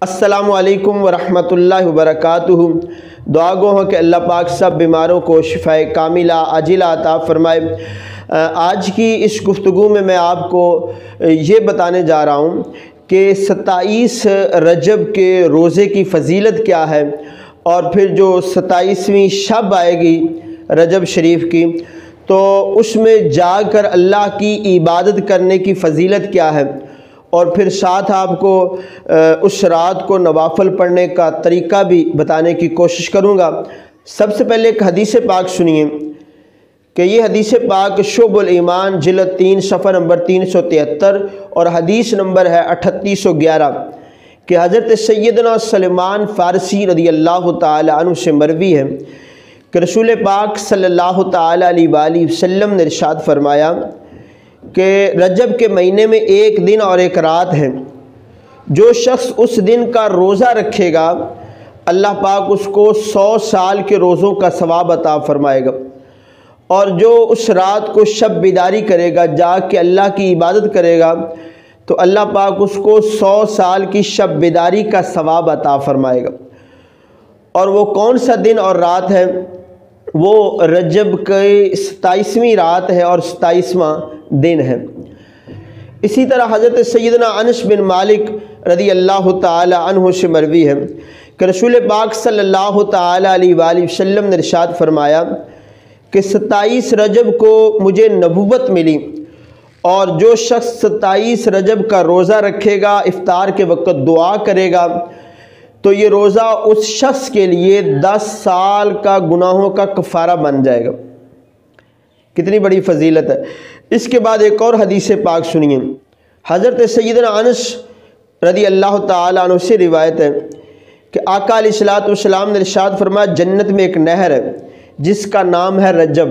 السلام علیکم ورحمۃ اللہ وبرکاتہ۔ دعا گو ہوں کہ اللہ پاک سب بیماروں کو شفاء کاملہ عاجلہ عطا فرمائے۔ آج کی اس گفتگو میں آپ کو یہ بتانے جا رہا ہوں کہ 27 رجب کے روزے کی فضیلت کیا ہے، اور پھر جو 27ویں شب آئے گی رجب شریف کی، تو اس میں جاگ کر اللہ کی عبادت کرنے کی فضیلت کیا ہے، اور پھر ساتھ آپ کو اس رات کو نوافل پڑھنے کا طریقہ بھی بتانے کی کوشش کروں گا۔ سب سے پہلے ایک حدیث پاک سنیے کہ یہ حدیث پاک شعب الایمان جلد 3 صفحہ نمبر 373 اور حدیث نمبر ہے 3811 کہ حضرت سیدنا سلمان فارسی رضی اللہ تعالی عنہ سے مروی ہے کہ رسول پاک صلی اللہ تعالی علیہ وآلہ وسلم نے ارشاد فرمایا کہ رجب کے مہینے میں ایک دن اور ایک رات ہے، جو شخص اس دن کا روزہ رکھے گا اللہ پاک اس کو 100 سال کے روزوں کا ثواب عطا فرمائے گا، اور جو اس رات کو شب بیداری کرے گا، جاگ کے اللہ کی عبادت کرے گا، تو اللہ پاک اس کو 100 سال کی شب بیداری کا ثواب عطا فرمائے گا۔ اور وہ کون سا دن اور رات ہے؟ وہ رجب کی 27ویں رات ہے اور 27واں دن ہے۔ اسی طرح حضرت سیدنا انس بن مالک رضی اللہ تعالی عنہ سے مروی ہے کہ رسول پاک صلی اللہ تعالی علیہ وآلہ وسلم نے ارشاد فرمایا کہ 27 رجب کو مجھے نبوت ملی، اور جو شخص 27 رجب کا روزہ رکھے گا، افطار کے وقت دعا کرے گا، تو یہ روزہ اس شخص کے لیے 10 سال کا گناہوں کا کفارہ بن جائے گا۔ کتنی بڑی فضیلت ہے۔ اس کے بعد ایک اور حدیث پاک سنیے۔ حضرت سیدنا انس رضی اللہ تعالی عنہ سے روایت ہے کہ آقا علیہ الصلوۃ والسلام نے ارشاد فرمایا، جنت میں ایک نہر ہے جس کا نام ہے رجب،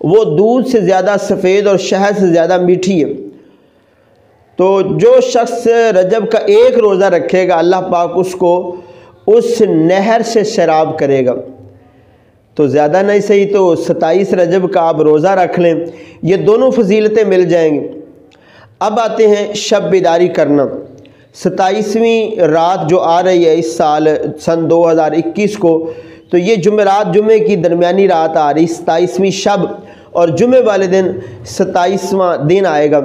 وہ دودھ سے زیادہ سفید اور شہد سے زیادہ میٹھی ہے۔ تو جو شخص رجب کا ایک روزہ رکھے گا اللہ پاک اس کو اس نہر سے سیراب کرے گا۔ تو زیادہ نہیں صحیح تو 27 رجب کا آپ روزہ رکھ لیں، یہ دونوں فضیلتیں مل جائیں گی۔ اب آتے ہیں شب بیداری کرنا۔ 27ویں رات جو آ رہی ہے اس سال سن 2021 کو، تو یہ جمعرات جمعے کی درمیانی رات آ رہی، 27ویں شب، اور جمعے والے دن 27واں دن آئے گا۔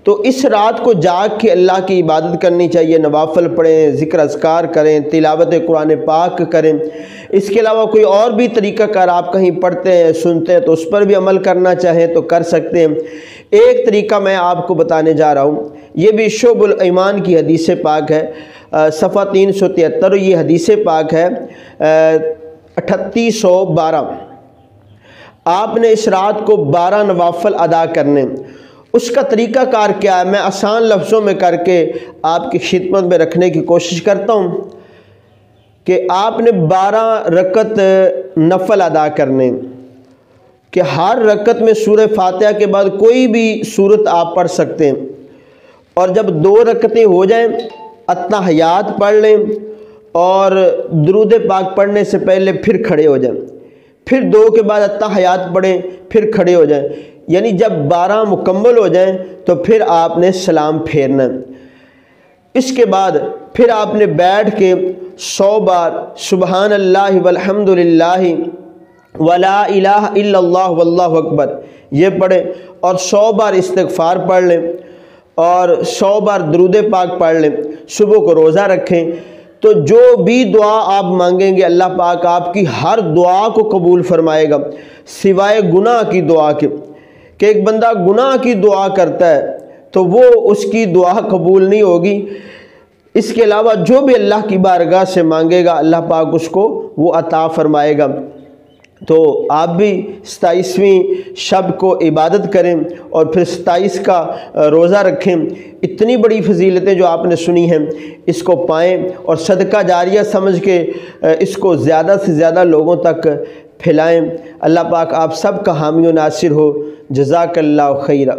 تو اس رات کو جاگ کے اللہ کی عبادت کرنی چاہیے، نوافل پڑھیں، ذکر اذکار کریں، تلاوت قرآن پاک کریں۔ اس کے علاوہ کوئی اور بھی طریقہ کار آپ کہیں پڑھتے ہیں، سنتے ہیں، تو اس پر بھی عمل کرنا چاہیں تو کر سکتے ہیں۔ ایک طریقہ میں آپ کو بتانے جا رہا ہوں، یہ بھی شعب الایمان کی حدیث پاک ہے، صفحہ 373، یہ حدیث پاک ہے 3812۔ آپ نے اس رات کو 12 نوافل ادا کرنے۔ اس کا طریقہ کار کیا ہے، میں آسان لفظوں میں کر کے آپ کی خدمت میں رکھنے کی کوشش کرتا ہوں کہ آپ نے 12 رکعت نفل ادا کرنے، کہ ہر رکعت میں سورہ فاتحہ کے بعد کوئی بھی سورت آپ پڑھ سکتے ہیں، اور جب 2 رکعتیں ہو جائیں التحیات پڑھ لیں، اور درود پاک پڑھنے سے پہلے پھر کھڑے ہو جائیں، پھر 2 کے بعد التحیات پڑھیں، پھر کھڑے ہو جائیں، یعنی جب 12 مکمل ہو جائیں تو پھر آپ نے سلام پھیرنا ہے۔ اس کے بعد پھر آپ نے بیٹھ کے 100 بار سبحان اللہ والحمد للہ ولا الہ الا اللہ واللہ اکبر یہ پڑھیں، اور 100 بار استغفار پڑھ لیں، اور 100 بار درود پاک پڑھ لیں۔ صبح کو روزہ رکھیں، تو جو بھی دعا آپ مانگیں گے اللہ پاک آپ کی ہر دعا کو قبول فرمائے گا، سوائے گناہ کی دعا کے، کہ ایک بندہ گناہ کی دعا کرتا ہے تو وہ اس کی دعا قبول نہیں ہوگی۔ اس کے علاوہ جو بھی اللہ کی بارگاہ سے مانگے گا اللہ پاک اس کو وہ عطا فرمائے گا۔ تو آپ بھی 27ویں شب کو عبادت کریں، اور پھر 27 کا روزہ رکھیں۔ اتنی بڑی فضیلتیں جو آپ نے سنی ہیں اس کو پائیں، اور صدقہ جاریہ سمجھ کے اس کو زیادہ سے زیادہ لوگوں تک پھیلائیں۔ اللہ پاک آپ سب کا حامی و ناصر ہو۔ جزاک اللہ خیرہ۔